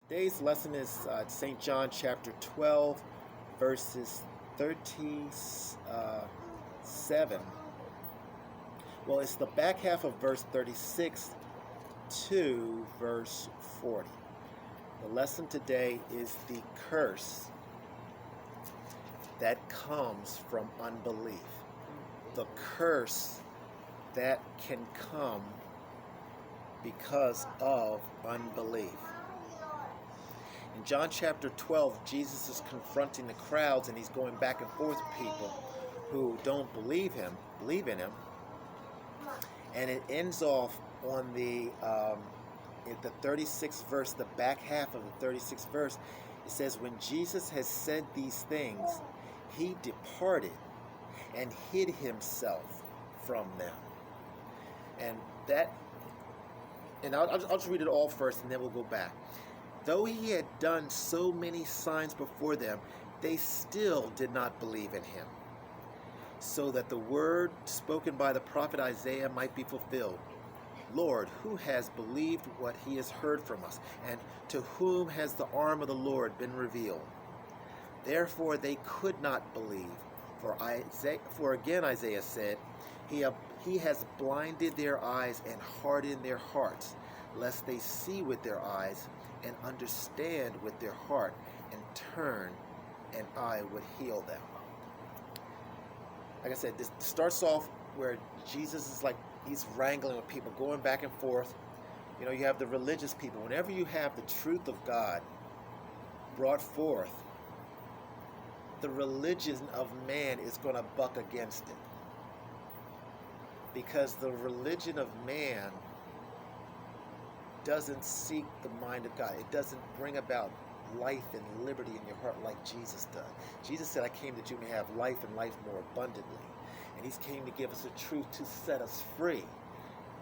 Today's lesson is St. John chapter 12, verses 37. Well, it's the back half of verse 36 to verse 40. The lesson today is the curse that comes from unbelief. The curse that can come because of unbelief. In John chapter 12, Jesus is confronting the crowds, and he's going back and forth with people who don't believe in him. And it ends off on the 36th verse, the back half of the 36th verse. It says, when Jesus has said these things, he departed and hid himself from them. And I'll just read it all first, and then we'll go back. Though he had done so many signs before them, they still did not believe in him, so that the word spoken by the prophet Isaiah might be fulfilled. Lord, who has believed what he has heard from us, and to whom has the arm of the Lord been revealed? Therefore they could not believe, for again Isaiah said, He has blinded their eyes and hardened their hearts, lest they see with their eyes and understand with their heart and turn, and I would heal them. Like I said, this starts off where Jesus is like, he's wrangling with people, going back and forth. You know, you have the religious people. Whenever you have the truth of God brought forth, the religion of man is going to buck against it. Because the religion of man doesn't seek the mind of God. It doesn't bring about life and liberty in your heart like Jesus does. Jesus said, I came that you may have life and life more abundantly. And he came to give us the truth to set us free,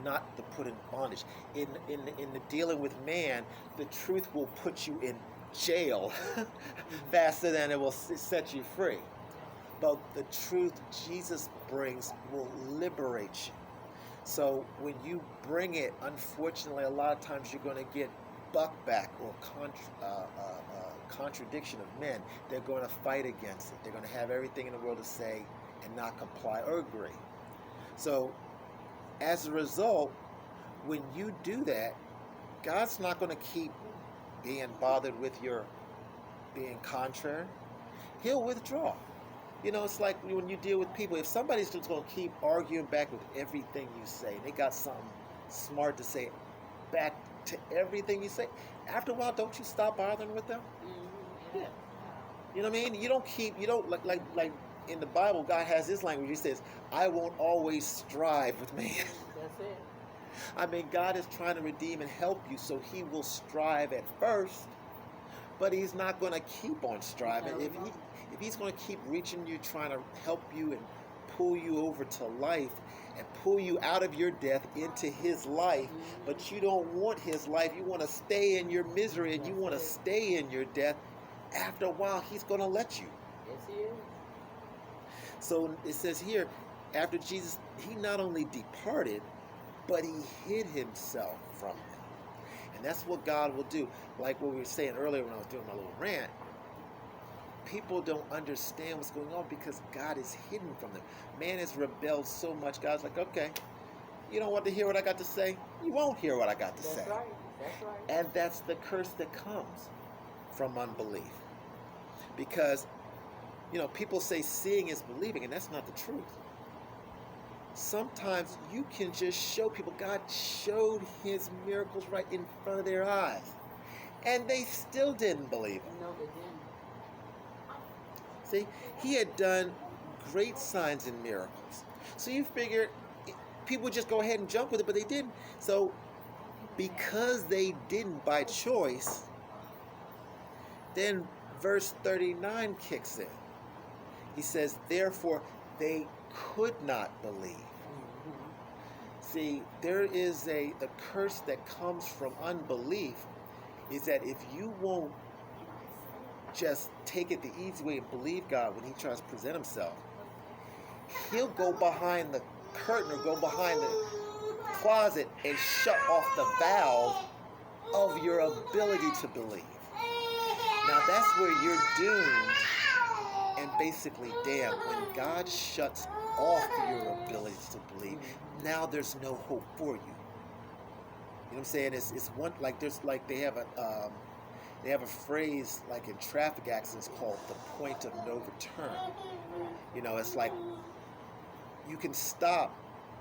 not to put in bondage. In the dealing with man, the truth will put you in jail faster than it will set you free. But the truth Jesus brings will liberate you. So when you bring it, unfortunately, a lot of times you're going to get buckback or contradiction of men. They're going to fight against it. They're going to have everything in the world to say and not comply or agree. So as a result, when you do that, God's not going to keep being bothered with your being contrary. He'll withdraw. You know, it's like when you deal with people. If somebody's just going to keep arguing back with everything you say, they got something smart to say back to everything you say, after a while, don't you stop bothering with them? Mm-hmm. Yeah. You know what I mean? You don't like in the Bible, God has this language. He says, I won't always strive with man. That's it. I mean, God is trying to redeem and help you, so he will strive at first, but he's not going to keep on striving. If he's going to keep reaching you, trying to help you and pull you over to life and pull you out of your death into his life, but you don't want his life, you want to stay in your misery and you want to stay in your death, after a while he's going to let you. Yes, he is. So it says here, after Jesus, he not only departed, but he hid himself from them. And that's what God will do. Like what we were saying earlier when I was doing my little rant, people don't understand what's going on because God is hidden from them. Man has rebelled so much. God's like, okay, you don't want to hear what I got to say? You won't hear what I got to say. That's right. That's right. And that's the curse that comes from unbelief. Because, you know, people say seeing is believing, and that's not the truth. Sometimes you can just show people, God showed his miracles right in front of their eyes, and they still didn't believe him. No, they didn't. See, he had done great signs and miracles. So you figure people would just go ahead and jump with it, but they didn't. So because they didn't by choice, then verse 39 kicks in. He says, therefore they could not believe. See, there is the curse that comes from unbelief is that if you won't just take it the easy way and believe God when he tries to present himself, he'll go behind the curtain or go behind the closet and shut off the valve of your ability to believe. Now that's where you're doomed and basically damned. When God shuts off your ability to believe, now there's no hope for you. You know what I'm saying? It's one, like there's like they have a phrase like in traffic accidents called the point of no return. You know, it's like you can stop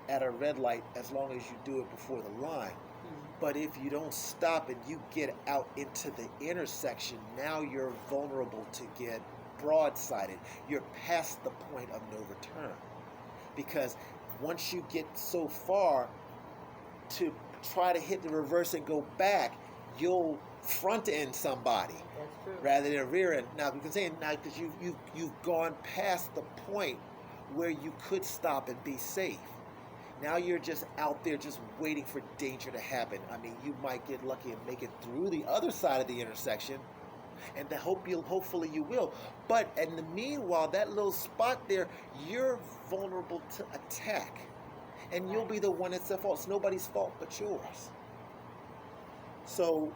at a red light as long as you do it before the line. But if you don't stop and you get out into the intersection, now you're vulnerable to get broadsided. You're past the point of no return. Because once you get so far to try to hit the reverse and go back, you'll front end somebody rather than rear end. Now you can say now because you've gone past the point where you could stop and be safe. Now you're just out there just waiting for danger to happen. I mean, you might get lucky and make it through the other side of the intersection, and hopefully you will. But in the meanwhile, that little spot there, you're vulnerable to attack, and you'll be the one that's at fault. It's nobody's fault but yours. So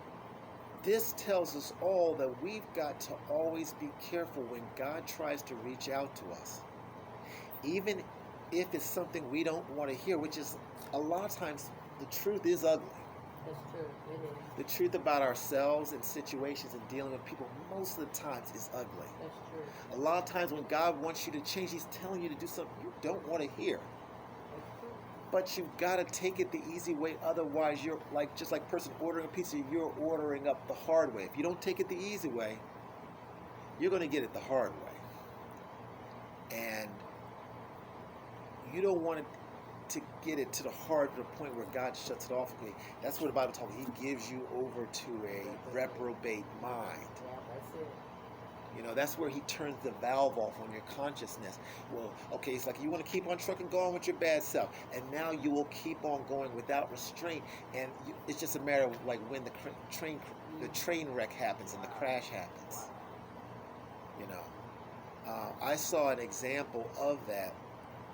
this tells us all that we've got to always be careful when God tries to reach out to us, even if it's something we don't want to hear, which is a lot of times the truth is ugly. That's true. It is. The truth about ourselves and situations and dealing with people most of the times is ugly. That's true. A lot of times when God wants you to change, He's telling you to do something you don't want to hear. That's true. But you've got to take it the easy way, otherwise you're like just like a person ordering a pizza, you're ordering up the hard way. If you don't take it the easy way, you're going to get it the hard way. And you don't want to get it to the hard, to the point where God shuts it off. That's what the Bible talks about. He gives you over to a reprobate mind. Yeah, that's it. You know, that's where He turns the valve off on your consciousness. Well, okay, it's like you want to keep on trucking, going with your bad self, and now you will keep on going without restraint. And it's just a matter of like when the train wreck happens and the crash happens. You know, I saw an example of that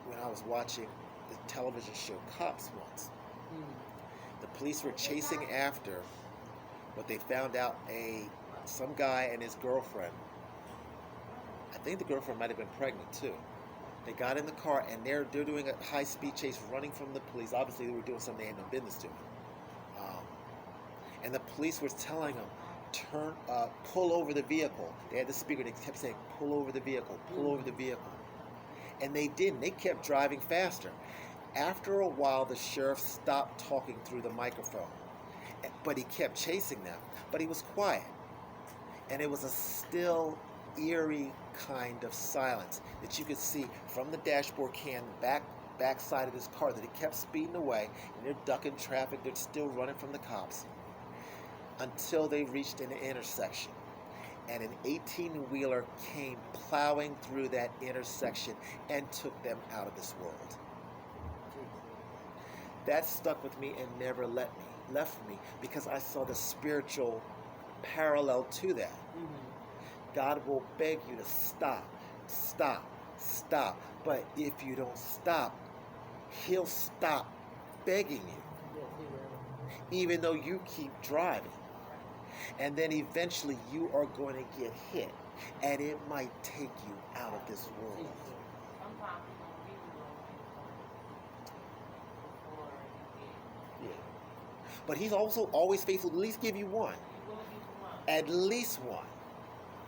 when I was watching the television show Cops once. The police were chasing after what they found out some guy and his girlfriend. I think the girlfriend might have been pregnant too. They got in the car and they're doing a high-speed chase, running from the police. Obviously, they were doing something they had no business doing. And the police were telling them, pull over the vehicle. They had the speaker. They kept saying, pull over the vehicle, pull over the vehicle. And they didn't. They kept driving faster. After a while, the sheriff stopped talking through the microphone. But he kept chasing them. But he was quiet. And it was a still, eerie kind of silence that you could see from the dashboard cam, back side of this car, that he kept speeding away. And they're ducking traffic. They're still running from the cops. Until they reached an intersection. And an 18-wheeler came plowing through that intersection and took them out of this world. That stuck with me and never left me because I saw the spiritual parallel to that. God will beg you to stop. But if you don't stop, He'll stop begging you. Even though you keep driving. And then eventually you are going to get hit. And it might take you out of this world. Yeah. But He's also always faithful to at least give you one. At least one.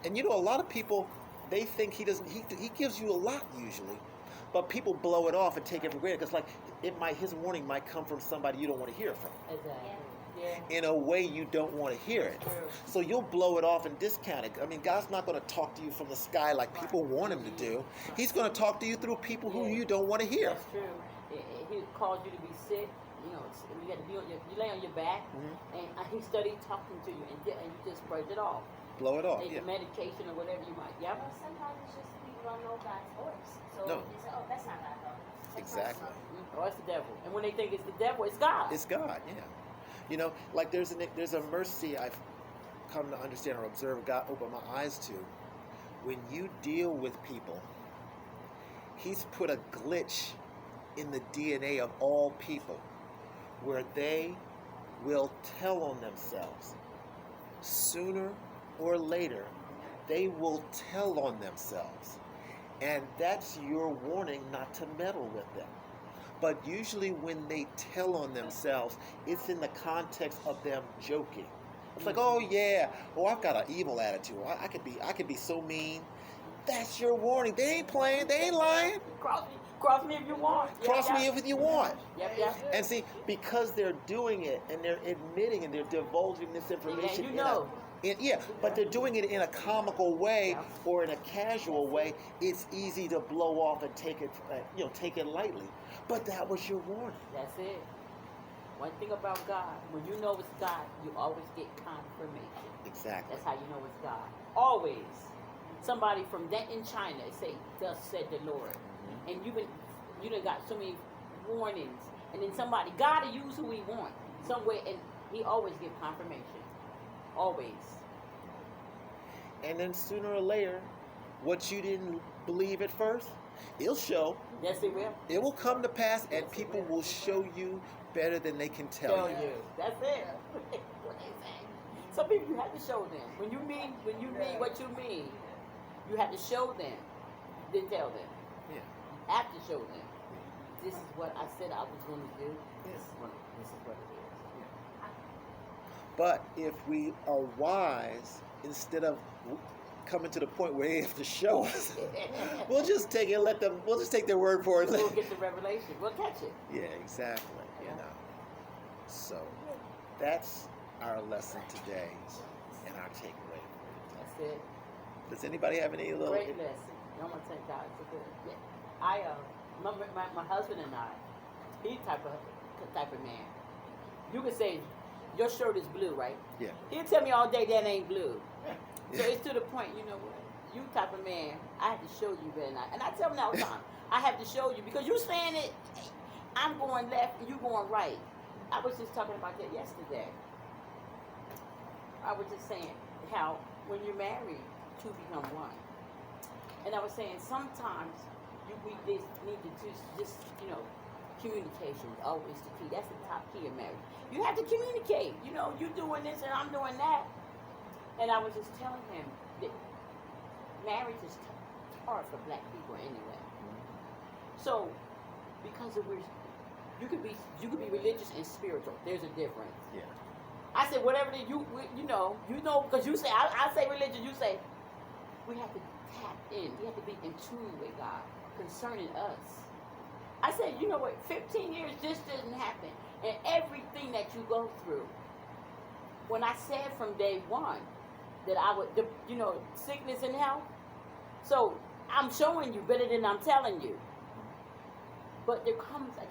And you know, a lot of people, they think He doesn't, He gives you a lot usually. But people blow it off and take it for granted. Because like, His warning might come from somebody you don't want to hear from. Exactly. Yeah. In a way you don't want to hear it. So you'll blow it off and discount it. I mean, God's not going to talk to you from the sky like people want Him to do. He's going to talk to you through people who you don't want to hear. That's true. He calls you to be sick. You know, you got to be you lay on your back, and He studied talking to you, and you just brush it off. Blow it off. Take medication or whatever you might. Yeah. Well, sometimes it's just people don't know God's voice. So No. they say, oh, that's not God, though. Exactly. Oh, it's the devil. And when they think it's the devil, it's God. It's God, yeah. You know, like there's a mercy I've come to understand or observe, God opened my eyes to. When you deal with people, He's put a glitch in the DNA of all people where they will tell on themselves. Sooner or later, they will tell on themselves. And that's your warning not to meddle with them. But usually when they tell on themselves, it's in the context of them joking. It's like, oh yeah, oh I've got an evil attitude. I could be so mean. That's your warning. They ain't playing. They ain't lying. Cross me if you want. Cross me if you want. Yep. And see, because they're doing it and they're admitting and they're divulging this information, you know. But they're doing it in a comical way or in a casual way. It's easy to blow off and take it lightly. But that was your warning. That's it. One thing about God, when you know it's God, you always get confirmation. Exactly. That's how you know it's God. Always. Somebody from in China say, "Thus said the Lord," and you done got so many warnings, and then God will use who He wants somewhere, and He always give confirmation. Always. And then sooner or later, what you didn't believe at first, it'll show. Yes, it will. It will come to pass, and people will show you better than they can tell you. That's it. What they say. Some people you have to show them. When you mean what you mean, you have to show them, then tell them. Yeah. You have to show them. This is what I said I was going to do. This is what it is. But if we are wise, instead of coming to the point where they have to show us, we'll just take it. We'll just take their word for it. We'll get the revelation. We'll catch it. Yeah, exactly. You know. So that's our lesson today and our takeaway. That's it. Does anybody have any little? Great lesson. I'm gonna thank God. It's a good. Yeah. My husband and I, he type of man. You could say your shirt is blue, right? Yeah. He'll tell me all day that ain't blue. So it's to the point, you know what? You type of man, I have to show you better not. And I tell him all the time, I have to show you because you saying it, I'm going left and you going right. I was just talking about that yesterday. I was just saying how when you're married, two become one. And I was saying sometimes we just need to just communication is always the key. That's the top key of marriage. You have to communicate. You know, you doing this and I'm doing that. And I was just telling him that marriage is hard for black people anyway. So, because you could be religious and spiritual. There's a difference. Yeah. I said whatever that you know, because you say I say religion, you say we have to tap in. We have to be in tune with God concerning us. I said, you know what? 15 years this didn't happen, and everything that you go through. When I said from day one that I would, sickness and health. So I'm showing you better than I'm telling you. But I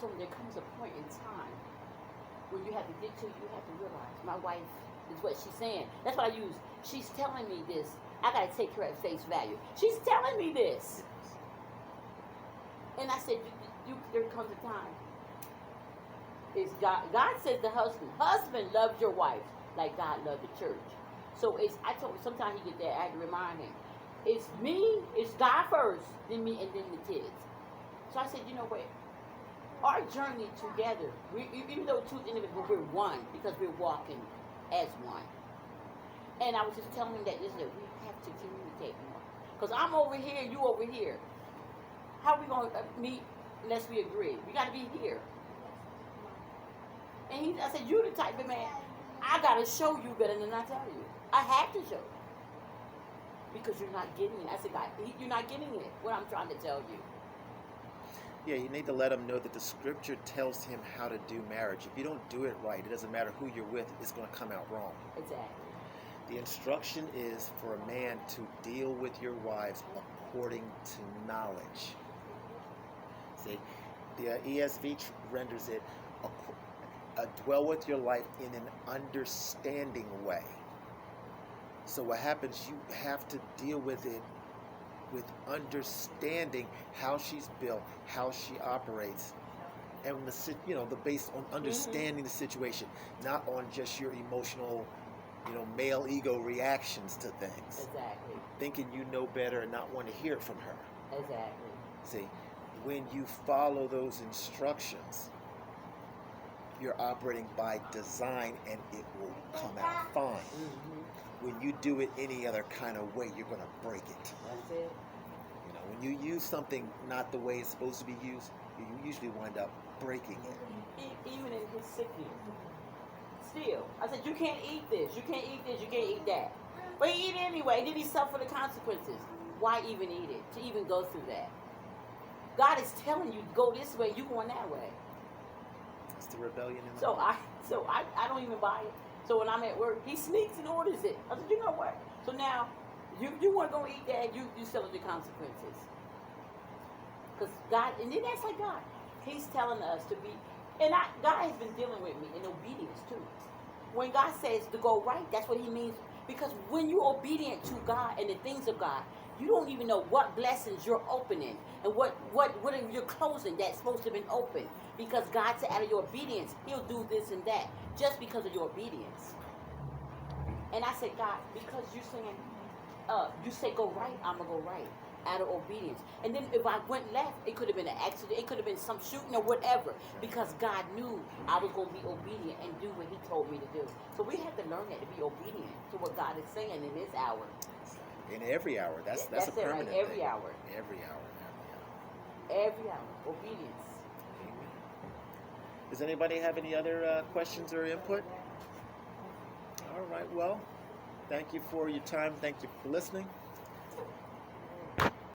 told him there comes a point in time when you have to realize, my wife is what she's saying. That's what I use. She's telling me this. I got to take her at face value. She's telling me this. And I said, there comes a time. It's God. God says the husband loves your wife like God loved the church. So I told him sometimes he get that. I had to remind him. It's me, it's God first, then me, and then the kids. So I said, you know what? Our journey together, even though two individuals, we're one because we're walking as one. And I was just telling him that we have to communicate more. Because I'm over here, you over here. How are we going to meet unless we agree? We got to be here. And I said, you the type of man, I got to show you better than I tell you. I have to show you. Because you're not getting it. I said, God, you're not getting it, what I'm trying to tell you. Yeah, you need to let him know that the scripture tells him how to do marriage. If you don't do it right, it doesn't matter who you're with, it's going to come out wrong. Exactly. The instruction is for a man to deal with your wives according to knowledge. See, the ESV renders it, dwell with your life in an understanding way. So what happens, you have to deal with it with understanding how she's built, how she operates, and the based on understanding the situation, not on just your emotional, male ego reactions to things. Exactly. Thinking you know better and not want to hear it from her. Exactly. See, when you follow those instructions, you're operating by design, and it will come out fine. Mm-hmm. When you do it any other kind of way, you're going to break it. That's it. You know, when you use something not the way it's supposed to be used, you usually wind up breaking it. Even in his sickness. Still, I said, you can't eat this, you can't eat this, you can't eat that. But he eat it anyway. Did he suffer the consequences? Why even eat it? To even go through that? God is telling you, go this way, you going that way. It's the rebellion in the So heart. I don't even buy it. So when I'm at work, he sneaks and orders it. I said, you know what? So now, you want to go eat that, you suffer the consequences. Because God, and then that's like God. He's telling us to be, and God has been dealing with me in obedience too. When God says to go right, that's what he means. Because when you're obedient to God and the things of God, you don't even know what blessings you're opening and what you're closing that's supposed to have been open. Because God said out of your obedience, he'll do this and that just because of your obedience. And I said, God, because you're saying, you say go right, I'm going to go right out of obedience. And then if I went left, it could have been an accident. It could have been some shooting or whatever. Because God knew I was going to be obedient and do what he told me to do. So we have to learn that, to be obedient to what God is saying in this hour. In every hour. That's a it, permanent right? Every thing. hour. Every hour. Every hour. Obedience. Amen. Does anybody have any other questions or input? All right. Well, thank you for your time. Thank you for listening.